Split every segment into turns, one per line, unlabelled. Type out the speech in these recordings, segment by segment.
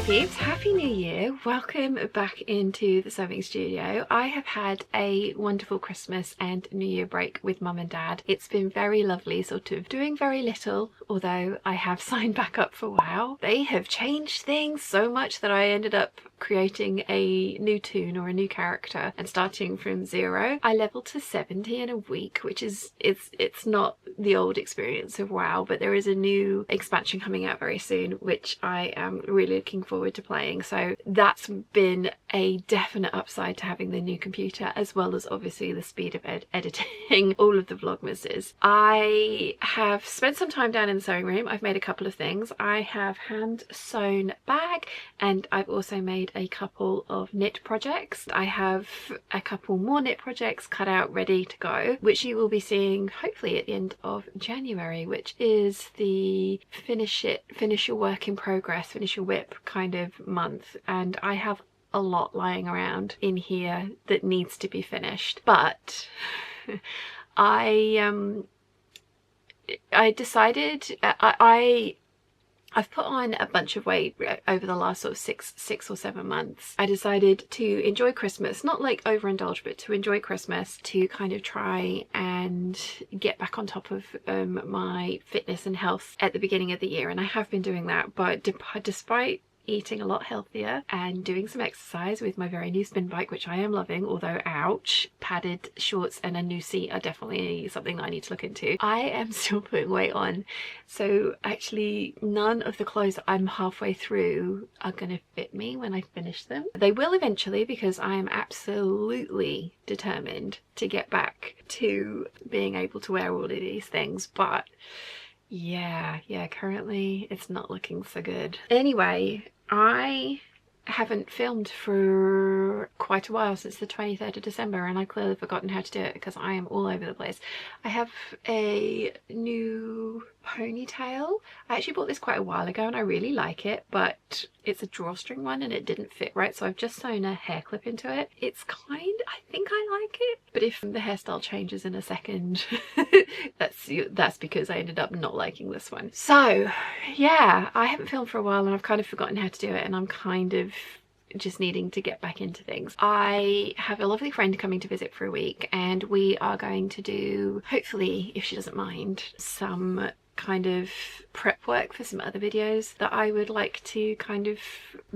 peeps, happy new year. Welcome back into the sewing studio. I have had a wonderful Christmas and New Year break with mum and dad. It's been very lovely, sort of doing very little, although I have signed back up for WoW. They have changed things so much that I ended up creating a new toon or a new character and starting from 0. I leveled to 70 in a week, which is it's not the old experience of WoW, but there is a new expansion coming out very soon which I am really looking forward to playing. So that's been a definite upside to having the new computer, as well as obviously the speed of editing all of the vlogmases. I have spent some time down in the sewing room. I've made a couple of things. I have hand sewn bag, and I've also made a couple of knit projects. I have a couple more knit projects cut out ready to go, which you will be seeing hopefully at the end of January, which is the finish your work in progress, finish your whip kind of month. And I have a lot lying around in here that needs to be finished, but I decided I've put on a bunch of weight over the last sort of six or 7 months. I decided to enjoy Christmas, not like overindulge, but to enjoy Christmas, to kind of try and get back on top of my fitness and health at the beginning of the year. And I have been doing that, but despite eating a lot healthier and doing some exercise with my very new spin bike, which I am loving, although ouch, padded shorts and a new seat are definitely something that I need to look into, I am still putting weight on. So actually none of the clothes that I'm halfway through are gonna fit me when I finish them. They will eventually, because I am absolutely determined to get back to being able to wear all of these things, but yeah, currently it's not looking so good. Anyway, I haven't filmed for quite a while, since the 23rd of December, and I've clearly forgotten how to do it because I am all over the place. I have a new ponytail. I actually bought this quite a while ago and I really like it, but it's a drawstring one and it didn't fit right, so I've just sewn a hair clip into it. It's I think I like it, but if the hairstyle changes in a second, that's because I ended up not liking this one. So yeah, I haven't filmed for a while and I've kind of forgotten how to do it, and I'm kind of just needing to get back into things. I have a lovely friend coming to visit for a week, and we are going to do, hopefully if she doesn't mind, some kind of prep work for some other videos that I would like to kind of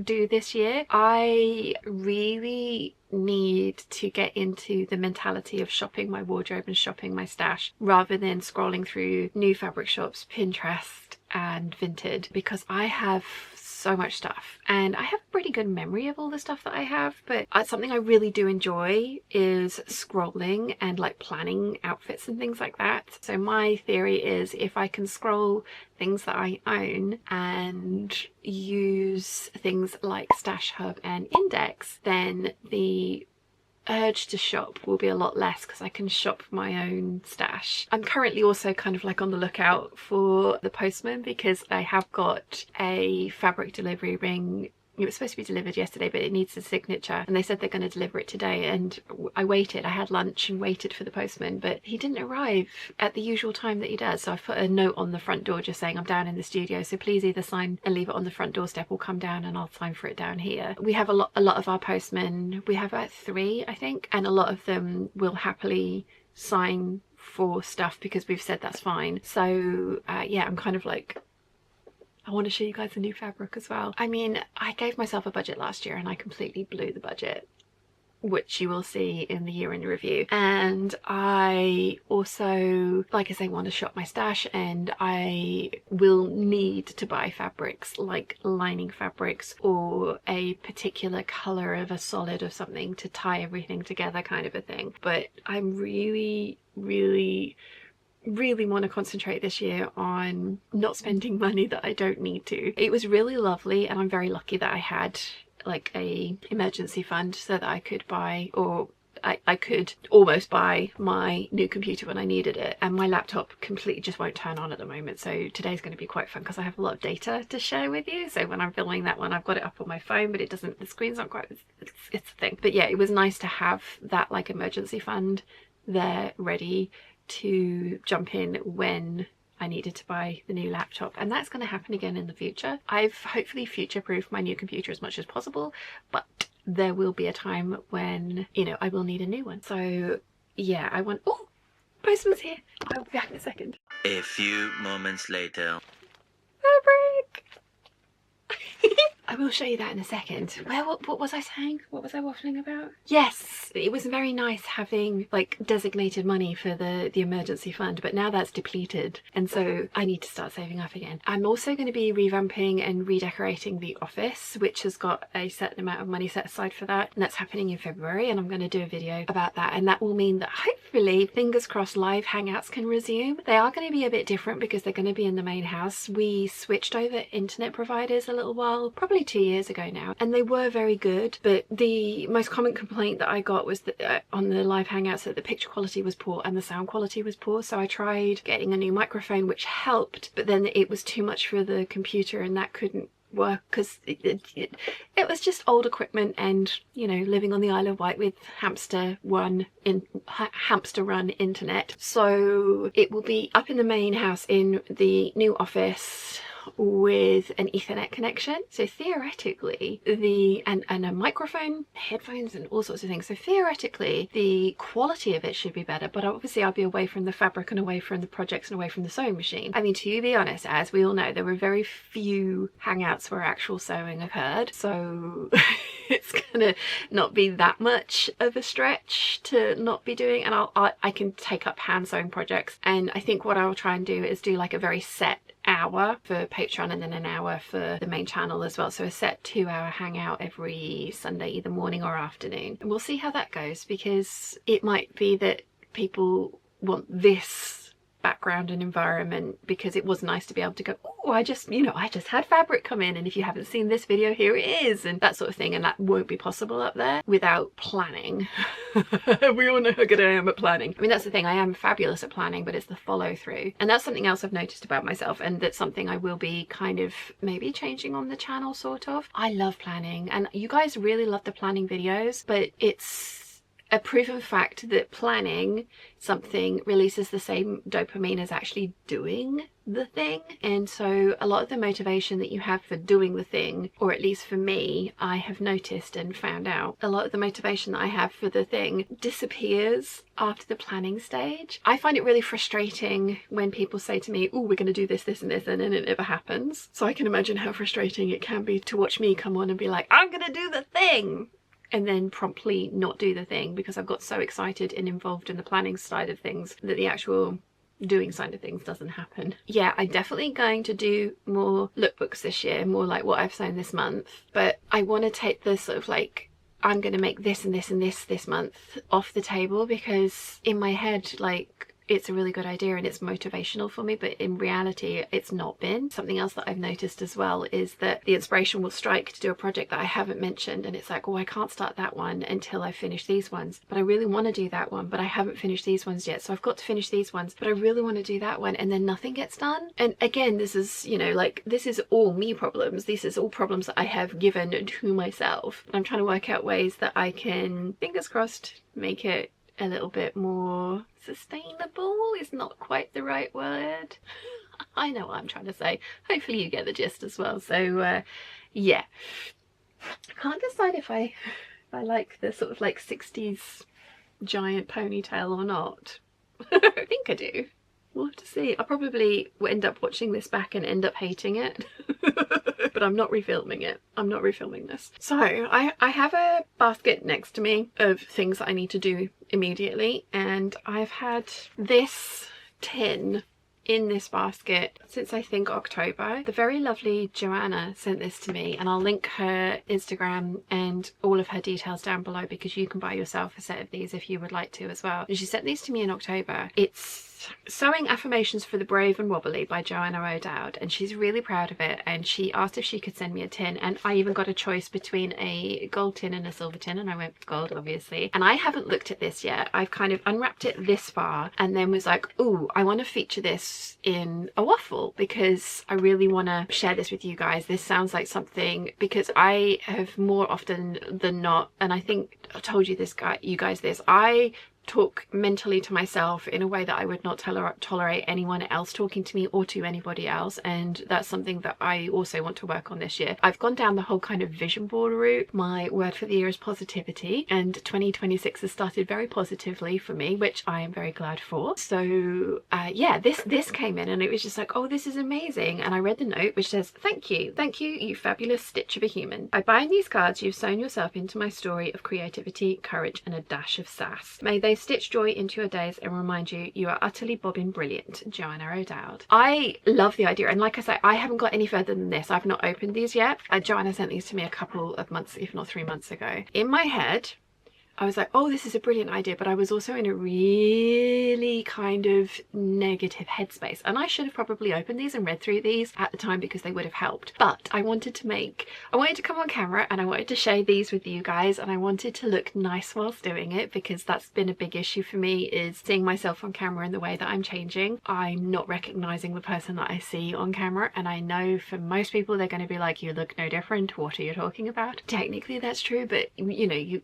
do this year. I really need to get into the mentality of shopping my wardrobe and shopping my stash rather than scrolling through new fabric shops, Pinterest and Vinted, because I have so much stuff and I have a pretty good memory of all the stuff that I have, but something I really do enjoy is scrolling and like planning outfits and things like that. So my theory is, if I can scroll things that I own and use things like Stash Hub and Index, then the urge to shop will be a lot less because I can shop my own stash. I'm currently also kind of like on the lookout for the postman, because I have got a fabric delivery ring. It was supposed to be delivered yesterday, but it needs a signature, and they said they're going to deliver it today. And I waited, I had lunch and waited for the postman, but he didn't arrive at the usual time that he does. So I've put a note on the front door just saying I'm down in the studio, so please either sign and leave it on the front doorstep or come down and I'll sign for it down here. We have a lot of our postmen, we have about 3 I think, and a lot of them will happily sign for stuff because we've said that's fine. So yeah, I'm kind of like, I want to show you guys the new fabric as well. I mean, I gave myself a budget last year and I completely blew the budget, which you will see in the year in review. And I also, like I say, want to shop my stash, and I will need to buy fabrics like lining fabrics or a particular color of a solid or something to tie everything together, kind of a thing. But I'm really want to concentrate this year on not spending money that I don't need to. It was really lovely, and I'm very lucky that I had like a emergency fund so that I could buy, or I could almost buy my new computer when I needed it. And my laptop completely just won't turn on at the moment, so today's going to be quite fun because I have a lot of data to share with you. So when I'm filming that one, I've got it up on my phone, but it doesn't, the screen's not quite, it's a thing. But yeah, it was nice to have that like emergency fund there ready to jump in when I I needed to buy the new laptop, and that's going to happen again in the future. I've hopefully future-proofed my new computer as much as possible, but there will be a time when, you know, I will need a new one. So yeah, I want... Oh, postman's here. I'll be back in a second.
A few moments later.
Fabric! I will show you that in a second. What was I saying? What was I waffling about? Yes, it was very nice having like designated money for the emergency fund, but now that's depleted, and so I need to start saving up again. I'm also going to be revamping and redecorating the office, which has got a certain amount of money set aside for that, and that's happening in February, and I'm going to do a video about that, and that will mean that hopefully, fingers crossed, live hangouts can resume. They are going to be a bit different because they're going to be in the main house. We switched over internet providers a little while, probably 2 years ago now, and they were very good, but the most common complaint that I got was that on the live hangouts that the picture quality was poor and the sound quality was poor. So I tried getting a new microphone, which helped, but then it was too much for the computer and that couldn't work because it was just old equipment, and you know, living on the Isle of Wight with hamster run internet. So it will be up in the main house in the new office with an Ethernet connection, so theoretically and a microphone, headphones and all sorts of things, so theoretically the quality of it should be better, but obviously I'll be away from the fabric and away from the projects and away from the sewing machine. I mean, to be honest, as we all know, there were very few hangouts where actual sewing occurred, so it's gonna not be that much of a stretch to not be doing, and I can take up hand sewing projects, and I think what I'll try and do is do like a very set hour for Patreon and then an hour for the main channel as well, so a set 2-hour hangout every Sunday, either morning or afternoon, and we'll see how that goes, because it might be that people want this background and environment because it was nice to be able to go, oh, I just had fabric come in, and if you haven't seen this video, here it is, and that sort of thing, and that won't be possible up there without planning. We all know how good I am at planning. I mean, that's the thing, I am fabulous at planning, but it's the follow through, and that's something else I've noticed about myself, and that's something I will be kind of maybe changing on the channel, sort of. I love planning, and you guys really love the planning videos, but it's a proven fact that planning something releases the same dopamine as actually doing the thing, and so a lot of the motivation that you have for doing the thing, or at least for me, I have noticed and found out, a lot of the motivation that I have for the thing disappears after the planning stage. I find it really frustrating when people say to me, oh, we're going to do this, this and this, and then it never happens. So I can imagine how frustrating it can be to watch me come on and be like, I'm going to do the thing, and then promptly not do the thing because I've got so excited and involved in the planning side of things that the actual doing side of things doesn't happen. Yeah, I'm definitely going to do more lookbooks this year, more like what I've sewn this month, but I want to take the sort of like, I'm going to make this and this and this month off the table, because in my head, like, it's a really good idea and it's motivational for me, but in reality it's not been. Something else that I've noticed as well is that the inspiration will strike to do a project that I haven't mentioned, and it's like, oh, I can't start that one until I finish these ones, but I really want to do that one, but I haven't finished these ones yet, so I've got to finish these ones, but I really want to do that one, and then nothing gets done. And again, this is, you know, like, this is all me problems, this is all problems that I have given to myself. I'm trying to work out ways that I can, fingers crossed, make it a little bit more sustainable is not quite the right word. I know what I'm trying to say. Hopefully you get the gist as well. So yeah, I can't decide if I like the sort of like 60s giant ponytail or not. I think I do. We'll have to see. I probably will end up watching this back and end up hating it. But I'm not refilming it. I'm not refilming this. So I have a basket next to me of things that I need to do immediately, and I've had this tin in this basket since I think October. The very lovely Joanna sent this to me, and I'll link her Instagram and all of her details down below, because you can buy yourself a set of these if you would like to as well. And she sent these to me in October. It's Sewing Affirmations for the Brave and Wobbly by Joanna O'Dowd, and she's really proud of it, and she asked if she could send me a tin, and I even got a choice between a gold tin and a silver tin, and I went with gold, obviously. And I haven't looked at this yet. I've kind of unwrapped it this far and then was like, ooh, I want to feature this in a waffle because I really want to share this with you guys. This sounds like something, because I have more often than not, and I think I told you this, you guys this, I talk mentally to myself in a way that I would not tolerate anyone else talking to me or to anybody else, and that's something that I also want to work on this year. I've gone down the whole kind of vision board route. My word for the year is positivity, and 2026 has started very positively for me, which I am very glad for. So yeah, this came in and it was just like, oh, this is amazing. And I read the note which says, thank you, you fabulous stitch of a human. I bind these cards you've sewn yourself into my story of creativity, courage and a dash of sass. May they stitch joy into your days and remind you you are utterly bobbing brilliant. Joanna O'Dowd. I love the idea, and like I say, I haven't got any further than this. I've not opened these yet. Joanna sent these to me a couple of months, if not 3 months ago. In my head I was like, oh, this is a brilliant idea, but I was also in a really kind of negative headspace, and I should have probably opened these and read through these at the time because they would have helped. But I wanted to come on camera and I wanted to share these with you guys, and I wanted to look nice whilst doing it, because that's been a big issue for me, is seeing myself on camera in the way that I'm changing. I'm not recognizing the person that I see on camera, and I know for most people they're going to be like, you look no different, what are you talking about? Technically that's true, but you know,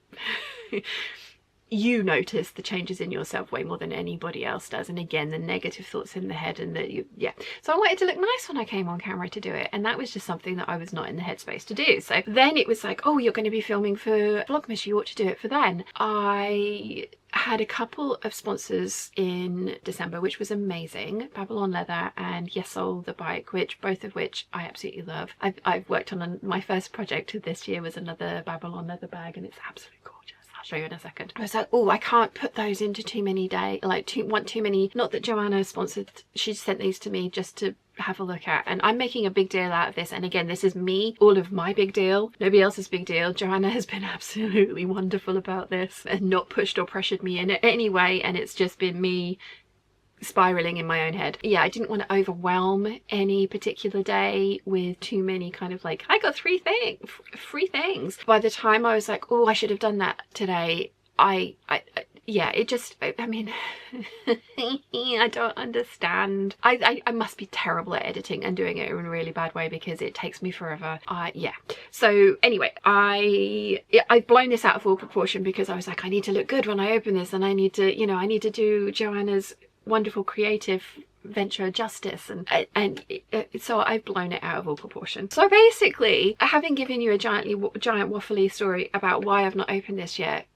you notice the changes in yourself way more than anybody else does, and again the negative thoughts in the head, and yeah, so I wanted to look nice when I came on camera to do it, and that was just something that I was not in the headspace to do. So then it was like, oh, you're going to be filming for Vlogmas, you ought to do it for then. I had a couple of sponsors in December, which was amazing. Babylon Leather and Yesol the bike, both of which I absolutely love. I've worked on my first project this year was another Babylon Leather bag, and it's absolutely gorgeous. I'll show you in a second. I was like, oh, I can't put those into too many days, like too many. Not that Joanna sponsored, she sent these to me just to have a look at, and I'm making a big deal out of this, and again, this is me, all of my big deal, nobody else's big deal. Joanna has been absolutely wonderful about this and not pushed or pressured me in any way, and it's just been me spiraling in my own head. Yeah, I didn't want to overwhelm any particular day with too many kind of like, I got free things. By the time I was like, oh, I should have done that today, yeah, it just, I mean, I don't understand. I must be terrible at editing and doing it in a really bad way because it takes me forever. Yeah. So anyway, I've blown this out of all proportion because I was like, I need to look good when I open this, and I need to, you know, I need to do Joanna's wonderful creative venture justice, and so I've blown it out of all proportion. So basically, having given you a giant waffly story about why I've not opened this yet,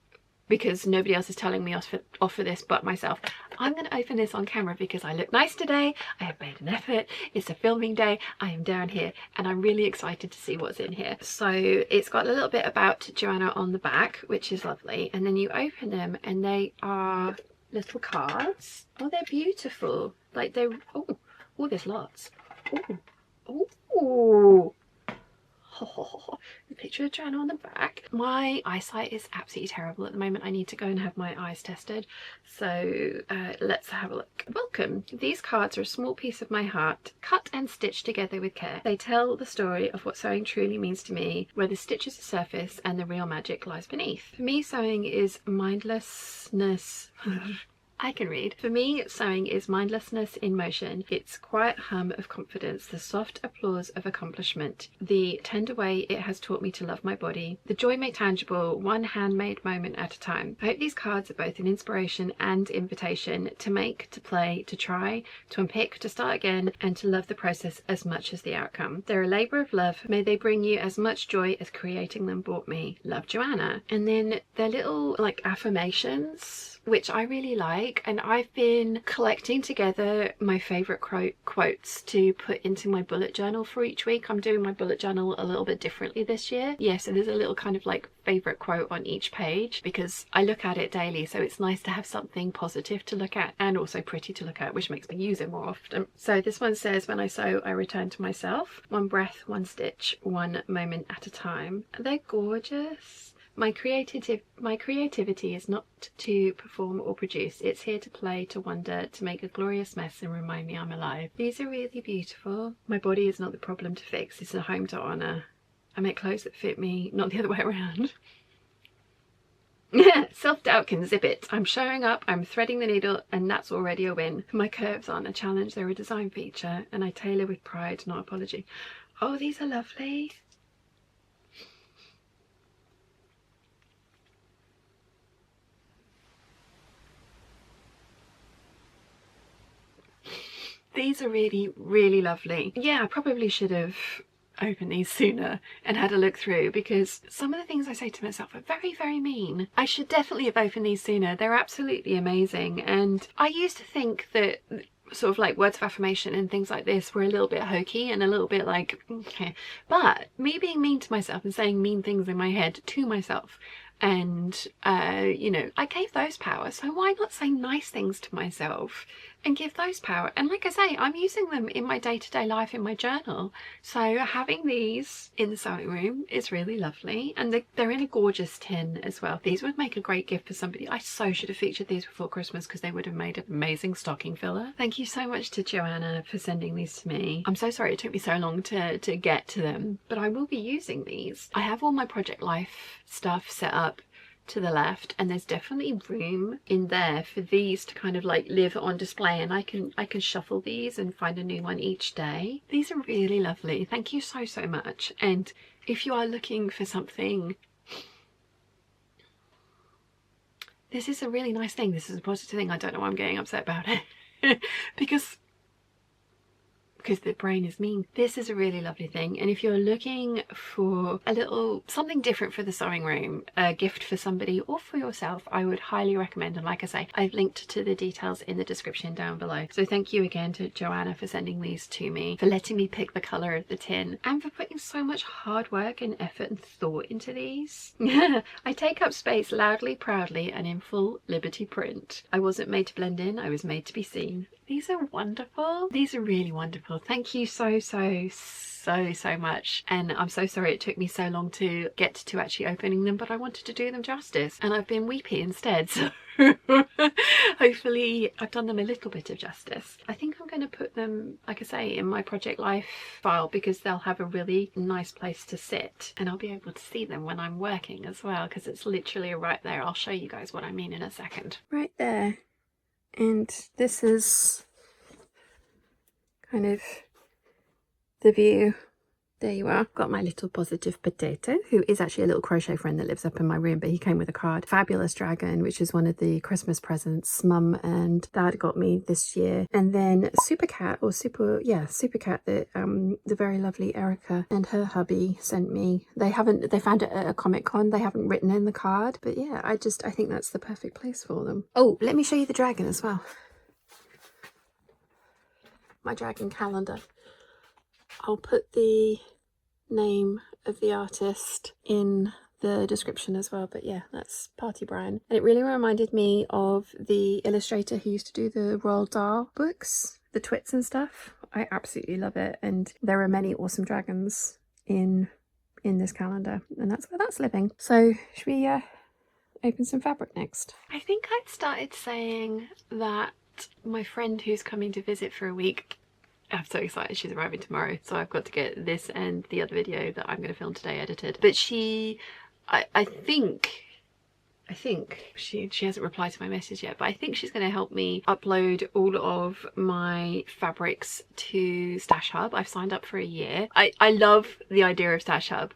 because nobody else is telling me off for this but myself, I'm going to open this on camera because I look nice today. I have made an effort. It's a filming day. I am down here and I'm really excited to see what's in here. So it's got a little bit about Joanna on the back, which is lovely, and then you open them and they are little cards. Oh, they're beautiful. Like they're, oh, there's lots. Oh, the picture of Joanna on the back. My eyesight is absolutely terrible at the moment. I need to go and have my eyes tested. So let's have a look. Welcome. These cards are a small piece of my heart, cut and stitched together with care. They tell the story of what sewing truly means to me, where the stitch is the surface and the real magic lies beneath. For me, sewing is mindlessness. I can read. For me, sewing is mindlessness in motion. It's quiet hum of confidence, the soft applause of accomplishment, the tender way it has taught me to love my body, the joy made tangible, one handmade moment at a time. I hope these cards are both an inspiration and invitation to make, to play, to try, to unpick, to start again, and to love the process as much as the outcome. They're a labour of love. May they bring you as much joy as creating them brought me. Love, Joanna. And then they're little like affirmations, which I really like, and I've been collecting together my favourite quotes to put into my bullet journal for each week. I'm doing my bullet journal a little bit differently this year. Yeah, so there's a little kind of like favourite quote on each page because I look at it daily, so it's nice to have something positive to look at and also pretty to look at, which makes me use it more often. So this one says, when I sew, I return to myself. One breath, one stitch, one moment at a time. They're gorgeous. My creativity is not to perform or produce. It's here to play, to wonder, to make a glorious mess and remind me I'm alive. These are really beautiful. My body is not the problem to fix. It's a home to honour. I make clothes that fit me, not the other way around. Self-doubt can zip it. I'm showing up, I'm threading the needle, and that's already a win. My curves aren't a challenge, they're a design feature, and I tailor with pride, not apology. Oh, these are lovely. These are really, really lovely. Yeah, I probably should have opened these sooner and had a look through, because some of the things I say to myself are very, very mean. I should definitely have opened these sooner. They're absolutely amazing. And I used to think that sort of like words of affirmation and things like this were a little bit hokey and a little bit like, okay. But me being mean to myself and saying mean things in my head to myself, and you know, I gave those power, so why not say nice things to myself and give those power? And like I say, I'm using them in my day-to-day life in my journal, so having these in the sewing room is really lovely. And they're in a gorgeous tin as well. These would make a great gift for somebody. I so should have featured these before Christmas, because they would have made an amazing stocking filler. Thank you so much to Joanna for sending these to me. I'm so sorry it took me so long to get to them, but I will be using these. I have all my Project Life stuff set up to the left, and there's definitely room in there for these to kind of like live on display, and I can shuffle these and find a new one each day. These are really lovely. Thank you so much. And if you are looking for something, this is a really nice thing. This is a positive thing. I don't know why I'm getting upset about it because the brain is mean. This is a really lovely thing, and if you're looking for a little something different for the sewing room, a gift for somebody or for yourself, I would highly recommend. And like I say, I've linked to the details in the description down below. So thank you again to Joanna for sending these to me, for letting me pick the colour of the tin, and for putting so much hard work and effort and thought into these. I take up space loudly, proudly, and in full Liberty print. I wasn't made to blend in, I was made to be seen. These are wonderful. These are really wonderful. Thank you so much. And I'm so sorry it took me so long to get to actually opening them, but I wanted to do them justice, and I've been weepy instead. So hopefully I've done them a little bit of justice. I think I'm going to put them, like I say, in my Project Life file, because they'll have a really nice place to sit, and I'll be able to see them when I'm working as well, because it's literally right there. I'll show you guys what I mean in a second. Right there. And this is kind of the view. There you are. Got my little positive potato, who is actually a little crochet friend that lives up in my room, but he came with a card. Fabulous dragon, which is one of the Christmas presents Mum and Dad got me this year. And then Super Cat, or Super Cat, that the very lovely Erica and her hubby sent me. They found it at a Comic-Con. They haven't written in the card, but yeah, I think that's the perfect place for them. Oh, let me show you the dragon as well. My dragon calendar. I'll put the name of the artist in the description as well, but yeah, that's Party Brian. And it really reminded me of the illustrator who used to do the Roald Dahl books, the Twits and stuff. I absolutely love it, and there are many awesome dragons in this calendar, and that's where that's living. So should we open some fabric next? I think I'd started saying that my friend who's coming to visit for a week, I'm so excited, she's arriving tomorrow, so I've got to get this and the other video that I'm going to film today edited. But I think she hasn't replied to my message yet, but I think she's going to help me upload all of my fabrics to Stash Hub. I've signed up for a year. I love the idea of Stash Hub.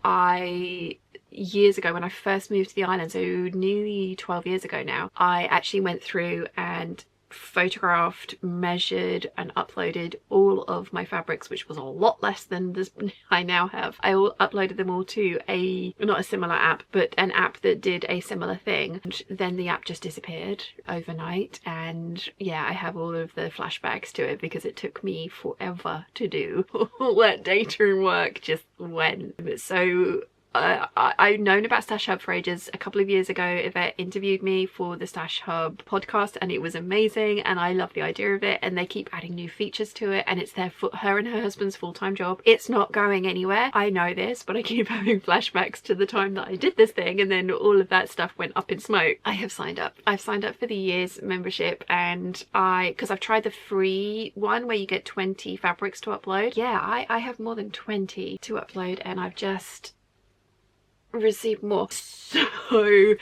Years ago, when I first moved to the island, so nearly 12 years ago now, I actually went through and photographed, measured and uploaded all of my fabrics, which was a lot less than this I now have. I uploaded them all to not a similar app, but an app that did a similar thing, and then the app just disappeared overnight. And yeah, I have all of the flashbacks to it because it took me forever to do. All that data and work just went. So I've known about Stash Hub for ages. A couple of years ago, Yvette interviewed me for the Stash Hub podcast, and it was amazing, and I love the idea of it, and they keep adding new features to it, and it's her and her husband's full-time job. It's not going anywhere. I know this, but I keep having flashbacks to the time that I did this thing, and then all of that stuff went up in smoke. I have signed up. I've signed up for the year's membership, and because I've tried the free one where you get 20 fabrics to upload. Yeah, I have more than 20 to upload, and I've just receive more. So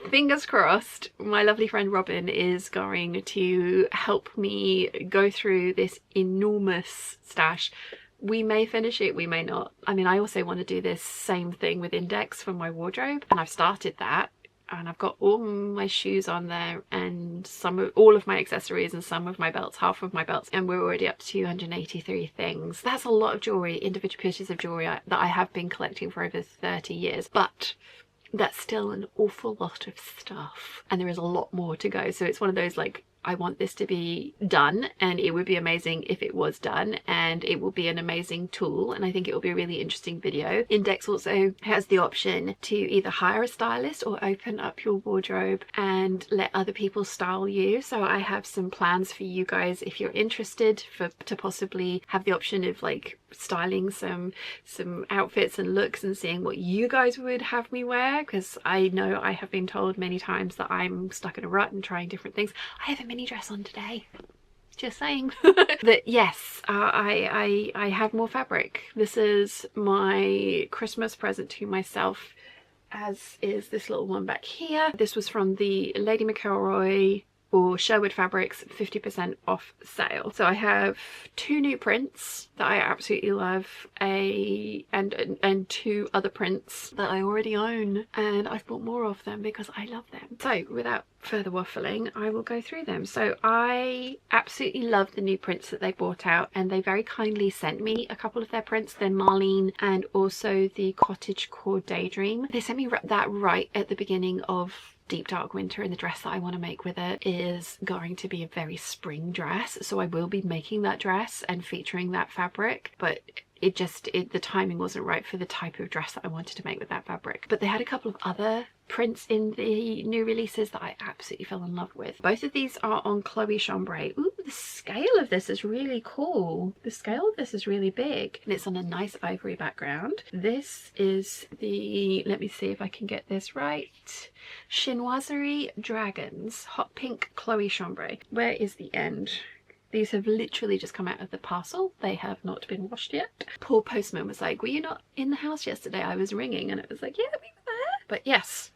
fingers crossed, my lovely friend Robin is going to help me go through this enormous stash. We may finish it, we may not. I mean, I also want to do this same thing with index for my wardrobe, and I've started that. and I've got all my shoes on there and all of my accessories and some of my belts, half of my belts, and we're already up to 283 things. That's a lot of jewelry, individual pieces of jewelry that I have been collecting for over 30 years, but that's still an awful lot of stuff, and there is a lot more to go. So it's one of those, like, I want this to be done, and it would be amazing if it was done, and it will be an amazing tool, and I think it will be a really interesting video. Index also has the option to either hire a stylist or open up your wardrobe and let other people style you. So I have some plans for you guys if you're interested to possibly have the option of like styling some outfits and looks and seeing what you guys would have me wear, because I know I have been told many times that I'm stuck in a rut and trying different things. I have a mini dress on today, just saying. But yes, I have more fabric. This is my Christmas present to myself, as is this little one back here. This was from the Lady McElroy or Sherwood Fabrics 50% off sale. So I have 2 new prints that I absolutely love, and 2 other prints that I already own, and I've bought more of them because I love them. So without further waffling, I will go through them. So I absolutely love the new prints that they brought out, and they very kindly sent me a couple of their prints. They're Marlene and also the Cottage Core Daydream. They sent me that right at the beginning of deep dark winter, and the dress that I want to make with it is going to be a very spring dress, so I will be making that dress and featuring that fabric, but the timing wasn't right for the type of dress that I wanted to make with that fabric. But they had a couple of other prints in the new releases that I absolutely fell in love with. Both of these are on Chloe Chambray. Ooh, the scale of this is really cool. The scale of this is really big, and it's on a nice ivory background. This is the, let me see if I can get this right, Chinoiserie Dragons Hot Pink Chloe Chambray. Where is the end? These have literally just come out of the parcel. They have not been washed yet. Poor postman was like, were you not in the house yesterday? I was ringing, and it was like, yeah, we were there. But yes,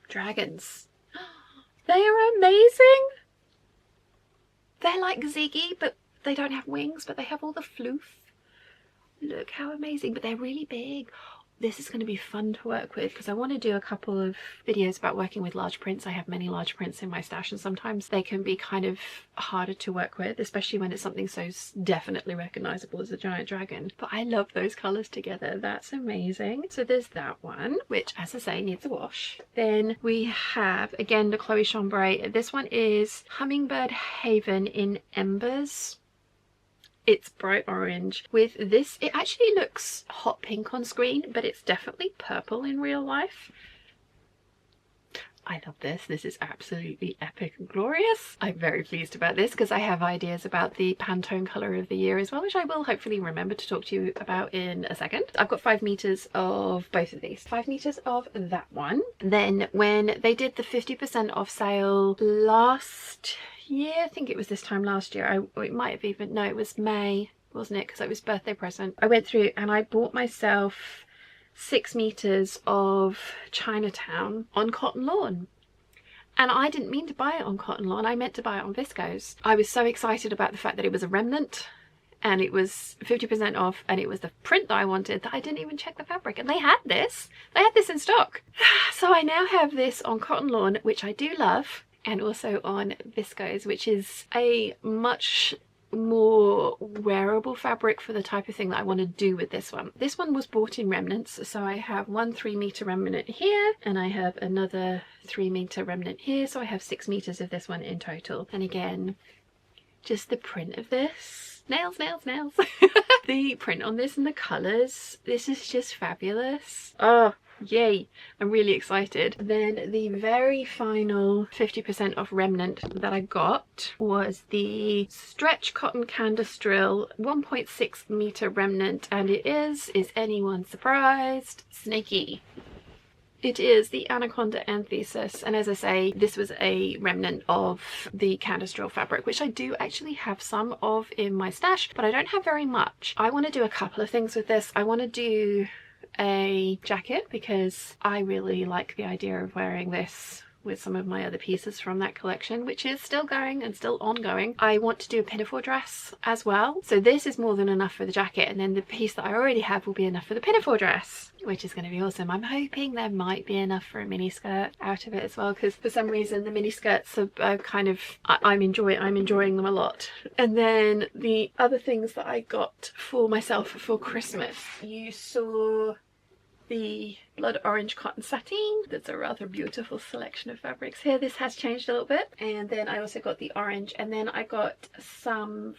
dragons. They are amazing. They're like Ziggy, but they don't have wings, but they have all the floof. Look how amazing, but they're really big. This is going to be fun to work with because I want to do a couple of videos about working with large prints. I have many large prints in my stash, and sometimes they can be kind of harder to work with, especially when it's something so definitely recognizable as a giant dragon. But I love those colors together. That's amazing. So there's that one, which, as I say, needs a wash. Then we have, again, the Chloe Chambray. This one is Hummingbird Haven in Embers. It's bright orange. With this, it actually looks hot pink on screen, but it's definitely purple in real life. I love this. This is absolutely epic and glorious. I'm very pleased about this because I have ideas about the Pantone colour of the year as well, which I will hopefully remember to talk to you about in a second. I've got 5 meters of both of these. 5 meters of that one. Then when they did the 50% off sale last year, I think it was this time last year, it might have even, no, it was May, wasn't it? Because it was birthday present. I went through and I bought myself 6 meters of Chinatown on cotton lawn. And I didn't mean to buy it on cotton lawn, I meant to buy it on viscose. I was so excited about the fact that it was a remnant and it was 50% off and it was the print that I wanted that I didn't even check the fabric, and they had this in stock. So I now have this on cotton lawn, which I do love, and also on viscose, which is a much more wearable fabric for the type of thing that I want to do with this one. This one was bought in remnants, so I have one 3 meter remnant here and I have another 3 meter remnant here, so I have 6 meters of this one in total. And again, just the print of this, nails. The print on this and the colors, this is just fabulous. Oh, yay, I'm really excited. Then the very final 50% off remnant that I got was the Stretch Cotton Canvas Drill 1.6 meter remnant, and it is anyone surprised, snaky. It is the Anaconda Anthesis, and as I say, this was a remnant of the Canvas Drill fabric, which I do actually have some of in my stash, but I don't have very much. I want to do a couple of things with this. I want to do a jacket because I really like the idea of wearing this with some of my other pieces from that collection, which is still going and still ongoing. I want to do a pinafore dress as well. So this is more than enough for the jacket, and then the piece that I already have will be enough for the pinafore dress, which is going to be awesome. I'm hoping there might be enough for a mini skirt out of it as well, because for some reason the mini skirts are kind of, I'm enjoying them a lot. And then the other things that I got for myself for Christmas, you saw the blood orange cotton sateen. That's a rather beautiful selection of fabrics here. This has changed a little bit. And then I also got the orange, and then I got some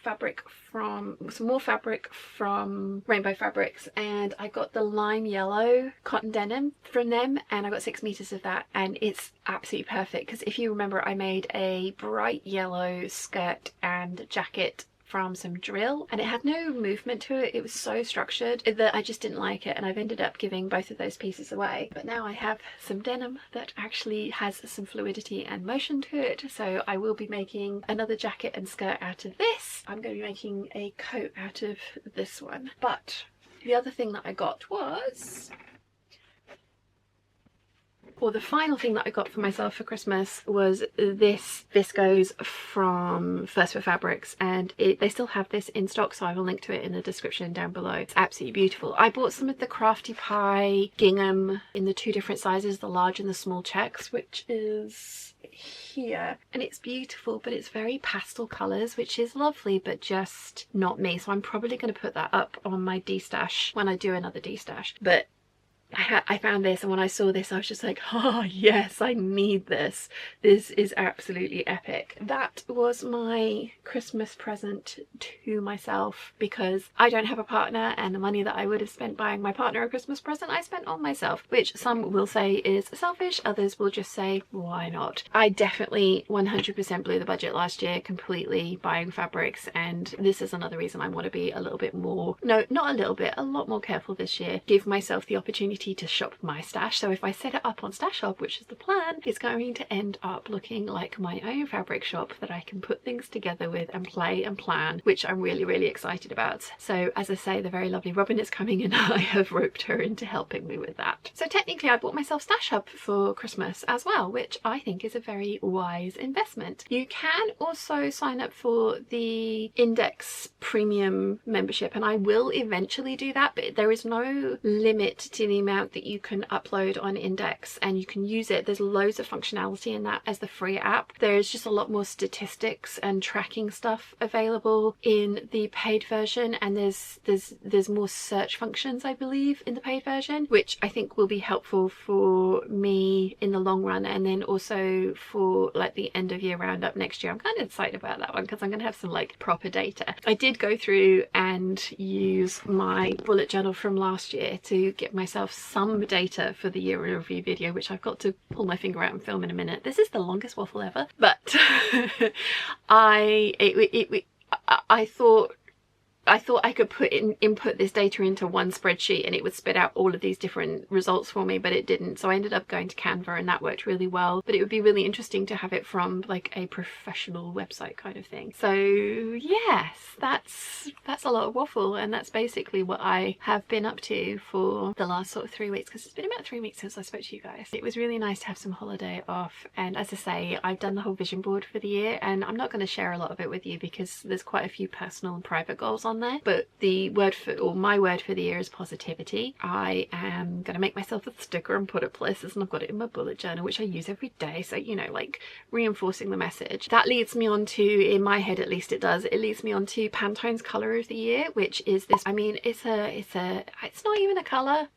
more fabric from Rainbow Fabrics, and I got the lime yellow cotton denim from them, and I got 6 meters of that, and it's absolutely perfect because if you remember, I made a bright yellow skirt and jacket from some drill, and it had no movement to it. It was so structured that I just didn't like it, and I've ended up giving both of those pieces away. But now I have some denim that actually has some fluidity and motion to it, so I will be making another jacket and skirt out of this. I'm going to be making a coat out of this one. But the other thing that I got was, or the final thing that I got for myself for Christmas was this viscose from First for Fabrics, and they still have this in stock, so I will link to it in the description down below. It's absolutely beautiful. I bought some of the Crafty Pie gingham in the 2 different sizes, the large and the small checks, which is here, and it's beautiful, but it's very pastel colours, which is lovely but just not me. So I'm probably going to put that up on my D-stash when I do another D-stash. But I found this, and when I saw this I was just like, oh yes, I need this. This is absolutely epic. That was my Christmas present to myself, because I don't have a partner, and the money that I would have spent buying my partner a Christmas present I spent on myself, which some will say is selfish, others will just say why not. I definitely 100% blew the budget last year completely buying fabrics, and this is another reason I want to be a little bit more, no, not a little bit, a lot more careful this year. Give myself the opportunity to shop my stash. So if I set it up on Stash Shop, which is the plan, it's going to end up looking like my own fabric shop that I can put things together with and play and plan, which I'm really excited about. So as I say, the very lovely Robin is coming, and I have roped her into helping me with that. So technically I bought myself Stash Hub for Christmas as well, which I think is a very wise investment. You can also sign up for the Index Premium membership, and I will eventually do that, but there is no limit to the amount that you can upload on Index, and you can use it. There's loads of functionality in that as the free app. There's just a lot more statistics and tracking stuff available in the paid version, and there's more search functions, I believe, in the paid version, which I think will be helpful for me in the long run, and then also for like the end of year roundup next year. I'm kind of excited about that one because I'm going to have some like proper data. I did go through and use my bullet journal from last year to get myself some data for the year in review video, which I've got to pull my finger out and film in a minute. This is the longest waffle ever, but I thought I could input this data into one spreadsheet and it would spit out all of these different results for me, but it didn't. So I ended up going to Canva, and that worked really well. But it would be really interesting to have it from like a professional website kind of thing. So yes, that's a lot of waffle, and that's basically what I have been up to for the last sort of 3 weeks, because it's been about 3 weeks since I spoke to you guys. It was really nice to have some holiday off, and as I say, I've done the whole vision board for the year, and I'm not going to share a lot of it with you because there's quite a few personal and private goals on there, but the word for, or my word for the year, is positivity. I am gonna make myself a sticker and put it places, and I've got it in my bullet journal, which I use every day, so you know, like reinforcing the message. That leads me on to, in my head at least it does, it leads me on to Pantone's colour of the year, which is this. I mean, it's not even a colour.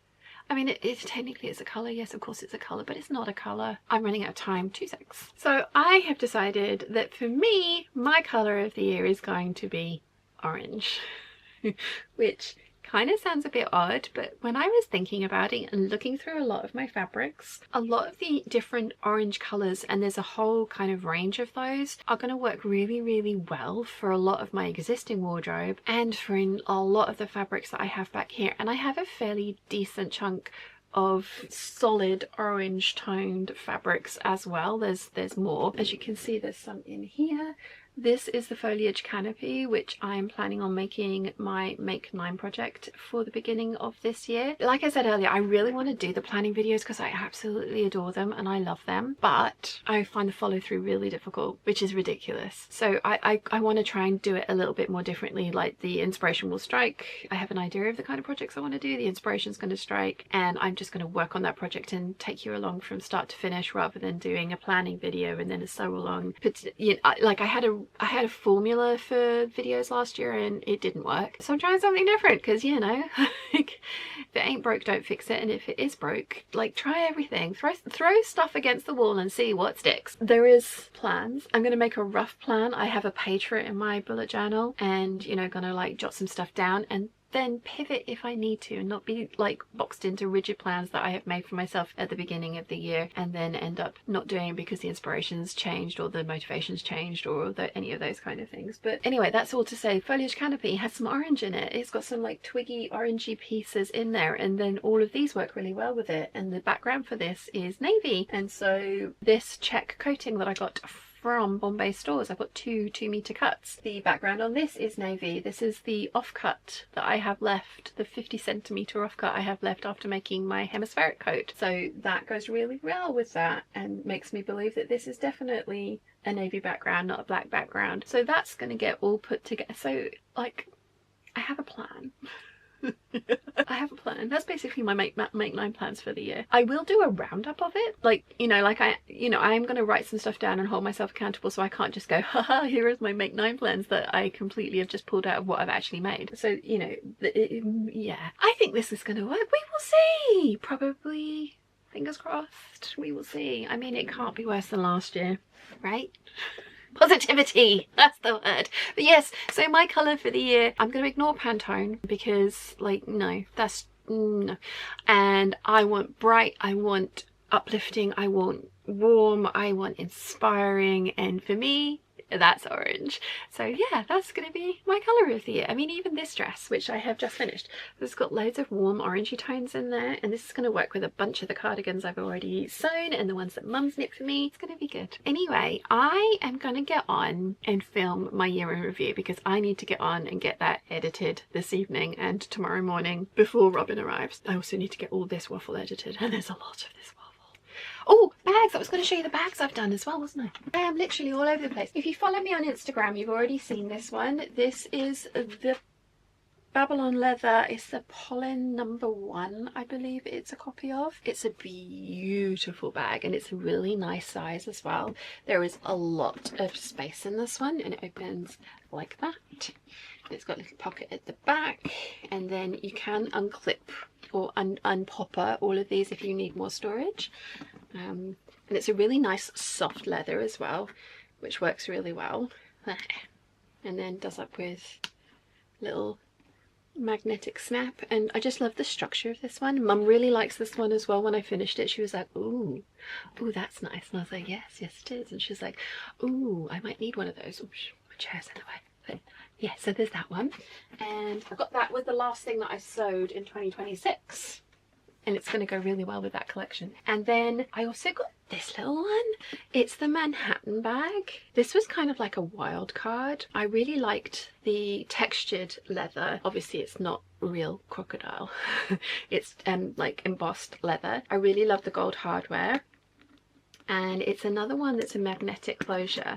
I mean, it technically is a colour, yes, of course it's a colour, but it's not a colour. I'm running out of time, 2 seconds. So I have decided that for me, my colour of the year is going to be orange. Which kind of sounds a bit odd, but when I was thinking about it and looking through a lot of my fabrics, a lot of the different orange colours, and there's a whole kind of range of those, are going to work really well for a lot of my existing wardrobe and for a lot of the fabrics that I have back here. And I have a fairly decent chunk of solid orange toned fabrics as well. There's more. As you can see, there's some in here. This is the foliage canopy, which I'm planning on making my Make 9 project for the beginning of this year. Like I said earlier, I really want to do the planning videos because I absolutely adore them and I love them, but I find the follow through really difficult, which is ridiculous. So I want to try and do it a little bit more differently. Like, the inspiration will strike, I have an idea of the kind of projects I want to do, the inspiration's going to strike, and I'm just going to work on that project and take you along from start to finish, rather than doing a planning video and then a sew along. But you know, like I had a formula for videos last year and it didn't work, so I'm trying something different because, you know, like, if it ain't broke, don't fix it, and if it is broke, like, try everything. Throw stuff against the wall and see what sticks. There is plans. I'm gonna make a rough plan. I have a page for it in my bullet journal, and, you know, gonna like jot some stuff down and then pivot if I need to, and not be like boxed into rigid plans that I have made for myself at the beginning of the year and then end up not doing it because the inspiration's changed or the motivation's changed or any of those kind of things. But anyway, that's all to say, foliage canopy has some orange in it. It's got some like twiggy orangey pieces in there, and then all of these work really well with it, and the background for this is navy. And so this check coating that I got from Bombay stores, I've got two 2-meter cuts. The background on this is navy. This is the offcut that I have left, the 50cm offcut I have left after making my hemispheric coat. So that goes really well with that and makes me believe that this is definitely a navy background, not a black background. So that's going to get all put together. So, like, I have a plan. I have a plan. That's basically my make 9 plans for the year. I will do a roundup of it, like, you know, like I'm gonna write some stuff down and hold myself accountable, so I can't just go, haha, here is my make 9 plans that I completely have just pulled out of what I've actually made. So, you know, yeah, I think this is gonna work. We will see. Probably, fingers crossed, we will see. I mean, it can't be worse than last year, right? Positivity, that's the word. But yes, so my colour for the year, I'm going to ignore Pantone because, like, no, that's no. And I want bright, I want uplifting, I want warm, I want inspiring, and for me, that's orange. So yeah, that's gonna be my colour of the year. I mean, even this dress, which I have just finished, it's got loads of warm orangey tones in there, and this is gonna work with a bunch of the cardigans I've already sewn and the ones that Mum's knit for me. It's gonna be good. Anyway, I am gonna get on and film my year in review because I need to get on and get that edited this evening and tomorrow morning before Robin arrives. I also need to get all this waffle edited, and there's a lot of this waffle. Oh, bags! I was going to show you the bags I've done as well, wasn't I? I am literally all over the place. If you follow me on Instagram, you've already seen this one. This is the Babylon leather. It's the Pollen number 1, I believe it's a copy of. It's a beautiful bag and it's a really nice size as well. There is a lot of space in this one, and it opens like that. It's got a little pocket at the back, and then you can unclip or unpopper all of these if you need more storage. And it's a really nice soft leather as well, which works really well. And then does up with little magnetic snap, and I just love the structure of this one. Mum really likes this one as well. When I finished it, she was like, ooh, that's nice. And I was like, yes it is. And she's like, ooh, I might need one of those. Oh, my chair's in the way. But yeah, so there's that one, and I got that with the last thing that I sewed in 2026, and it's going to go really well with that collection. And then I also got this little one. It's the Manhattan bag. This was kind of like a wild card. I really liked the textured leather. Obviously it's not real crocodile. It's like embossed leather. I really love the gold hardware, and it's another one that's a magnetic closure.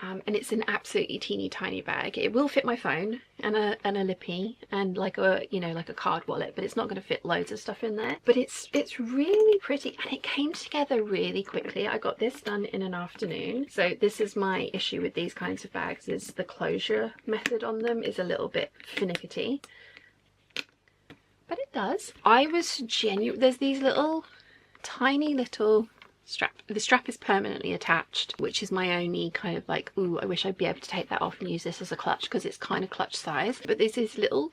And it's an absolutely teeny tiny bag. It will fit my phone and a lippy and like a, you know, like a card wallet, but it's not going to fit loads of stuff in there. But it's really pretty, and it came together really quickly. I got this done in an afternoon. So this is my issue with these kinds of bags, is the closure method on them is a little bit finicky. But it does. I was genuine. There's these little tiny little strap. The strap is permanently attached, which is my only kind of like, ooh, I wish I'd be able to take that off and use this as a clutch, because it's kind of clutch size. But there's these little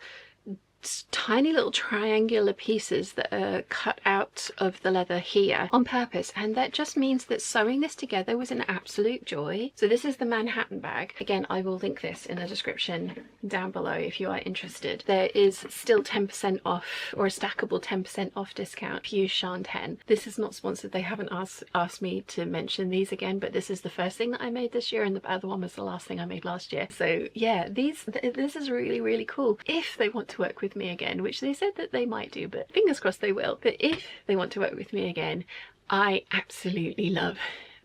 tiny little triangular pieces that are cut out of the leather here on purpose, and that just means that sewing this together was an absolute joy. So this is the Manhattan bag. Again, I will link this in the description down below if you are interested. There is still 10% off, or a stackable 10% off discount if you use Shan10. This is not sponsored. They haven't asked me to mention these again, but this is the first thing that I made this year, and the other one was the last thing I made last year. So yeah, this is really cool. If they want to work with me again, which they said that they might do, but fingers crossed they will. But if they want to work with me again, I absolutely love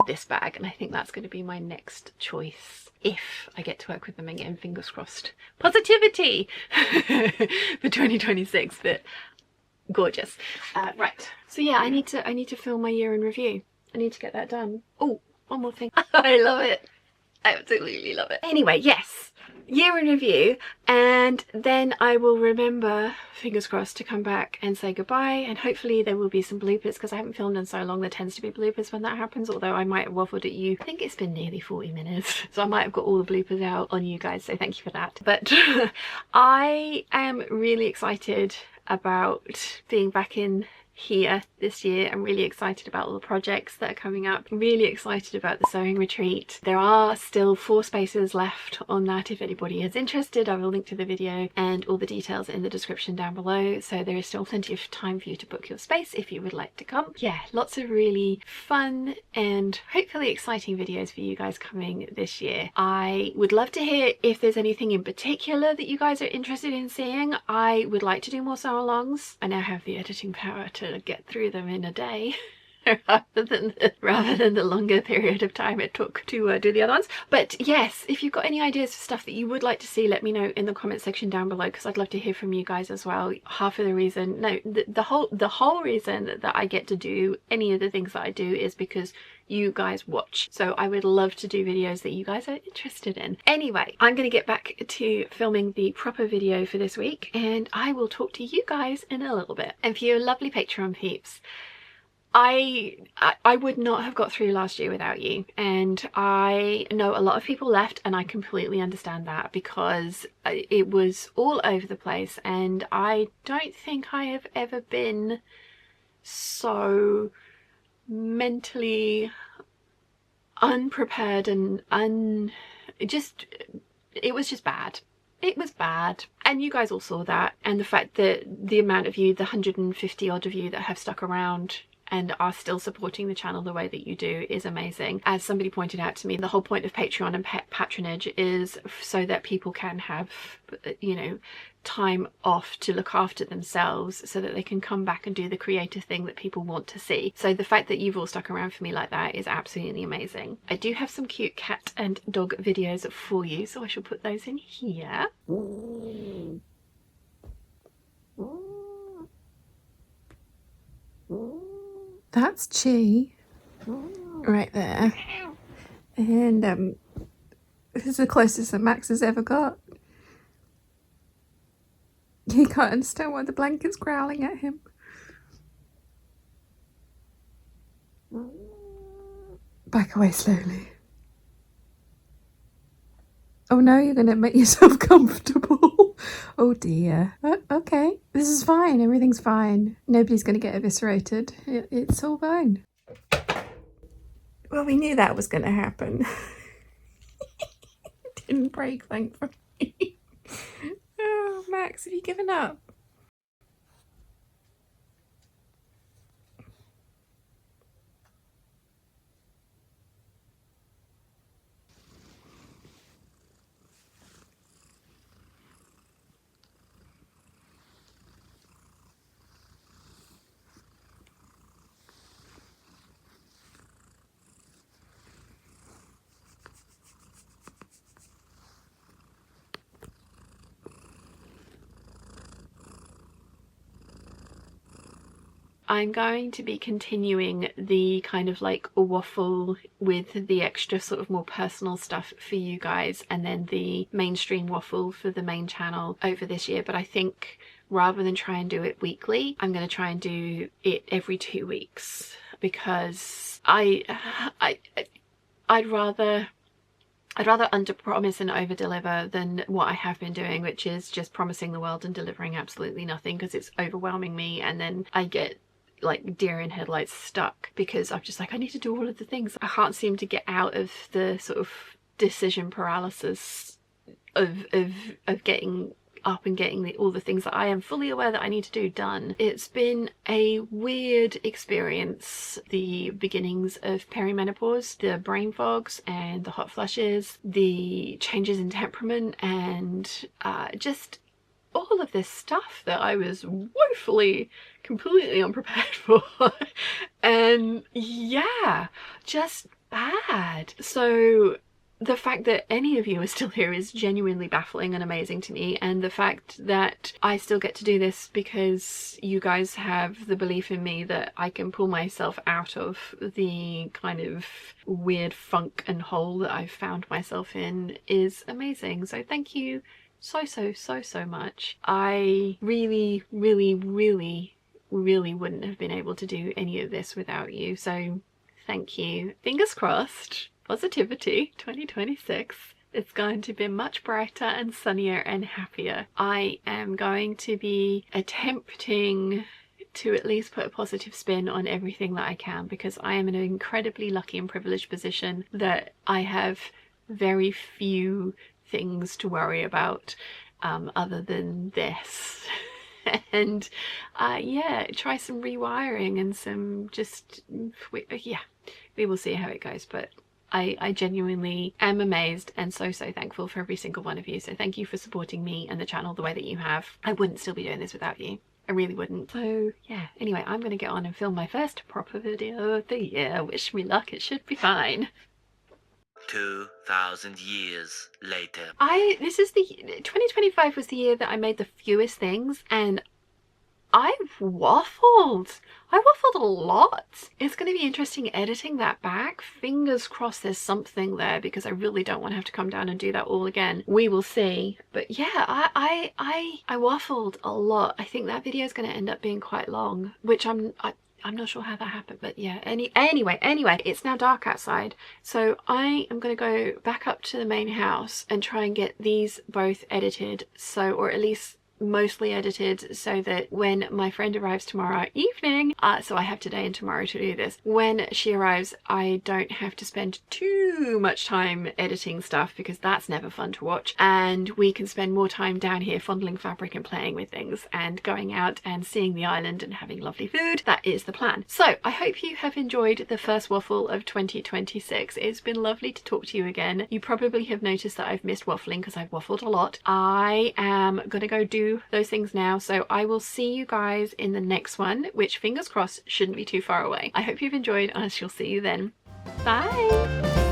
this bag, and I think that's going to be my next choice if I get to work with them again. Fingers crossed. Positivity for 2026. But gorgeous. Right, so yeah, I need to film my year in review. I need to get that done. Oh, one more thing. I love it. I absolutely love it. Anyway, yes, year in review, and then I will remember, fingers crossed, to come back and say goodbye, and hopefully there will be some bloopers, because I haven't filmed in so long. There tends to be bloopers when that happens, although I might have waffled at you. I think it's been nearly 40 minutes, so I might have got all the bloopers out on you guys, so thank you for that. But I am really excited about being back in here this year. I'm really excited about all the projects that are coming up. I'm really excited about the sewing retreat. There are still 4 spaces left on that. If anybody is interested, I will link to the video and all the details in the description down below, so there is still plenty of time for you to book your space if you would like to come. Yeah, lots of really fun and hopefully exciting videos for you guys coming this year. I would love to hear if there's anything in particular that you guys are interested in seeing. I would like to do more sew alongs. I now have the editing power to get through them in a day rather than the longer period of time it took to do the other ones. But yes, if you've got any ideas for stuff that you would like to see, let me know in the comment section down below, because I'd love to hear from you guys as well. Half of the reason, no, the whole reason that I get to do any of the things that I do is because you guys watch. So I would love to do videos that you guys are interested in. Anyway, I'm going to get back to filming the proper video for this week, and I will talk to you guys in a little bit. And for you lovely Patreon peeps, I would not have got through last year without you, and I know a lot of people left, and I completely understand that, because it was all over the place, and I don't think I have ever been so mentally unprepared and it was just bad. It was bad, and you guys all saw that, and the fact that the amount of you, the 150 odd of you that have stuck around and are still supporting the channel the way that you do is amazing. As somebody pointed out to me, the whole point of Patreon and patronage is so that people can have, you know, time off to look after themselves, so that they can come back and do the creative thing that people want to see. So the fact that you've all stuck around for me like that is absolutely amazing. I do have some cute cat and dog videos for you, so I shall put those in here. That's Chi right there, and this is the closest that Max has ever got. He can't understand why the blanket's growling at him. Back away slowly. Oh no, you're gonna make yourself comfortable. Oh dear. Okay, this is fine. Everything's fine. Nobody's gonna get eviscerated. It's all fine. Well, we knew that was gonna happen. It didn't break, thankfully. Oh, Max, have you given up? I'm going to be continuing the kind of like a waffle with the extra sort of more personal stuff for you guys, and then the mainstream waffle for the main channel over this year. But I think rather than try and do it weekly, I'm going to try and do it every 2 weeks, because I'd rather I'd rather under promise and over deliver than what I have been doing, which is just promising the world and delivering absolutely nothing, because it's overwhelming me, and then I get like deer in headlights stuck because I'm just like, I need to do all of the things. I can't seem to get out of the sort of decision paralysis of getting up and getting all the things that I am fully aware that I need to do done. It's been a weird experience, the beginnings of perimenopause, the brain fogs and the hot flushes, the changes in temperament, and just all of this stuff that I was woefully completely unprepared for. And yeah, just bad. So the fact that any of you are still here is genuinely baffling and amazing to me, and the fact that I still get to do this because you guys have the belief in me that I can pull myself out of the kind of weird funk and hole that I've found myself in is amazing. So thank you so much. I really wouldn't have been able to do any of this without you, so thank you. Fingers crossed, positivity 2026. It's going to be much brighter and sunnier and happier. I am going to be attempting to at least put a positive spin on everything that I can, because I am in an incredibly lucky and privileged position that I have very few things to worry about other than this. And yeah, try some rewiring and some just, yeah, we will see how it goes, but I genuinely am amazed and so thankful for every single one of you. So thank you for supporting me and the channel the way that you have. I wouldn't still be doing this without you. I really wouldn't. So yeah, anyway, I'm going to get on and film my first proper video of the year. Wish me luck, it should be fine.
2,000 years later.
2025 was the year that I made the fewest things, and I waffled. I waffled a lot. It's going to be interesting editing that back. Fingers crossed there's something there, because I really don't want to have to come down and do that all again. We will see. But yeah, I waffled a lot. I think that video is going to end up being quite long, which I'm not sure how that happened, but yeah. Anyway, it's now dark outside, so I am going to go back up to the main house and try and get these both edited, so, or at least mostly edited, so that when my friend arrives tomorrow evening, so I have today and tomorrow to do this, when she arrives I don't have to spend too much time editing stuff, because that's never fun to watch, and we can spend more time down here fondling fabric and playing with things and going out and seeing the island and having lovely food. That is the plan. So I hope you have enjoyed the first waffle of 2026. It's been lovely to talk to you again. You probably have noticed that I've missed waffling because I've waffled a lot. I am gonna go do those things now, so I will see you guys in the next one, which fingers crossed shouldn't be too far away. I hope you've enjoyed, and I shall see you then. Bye!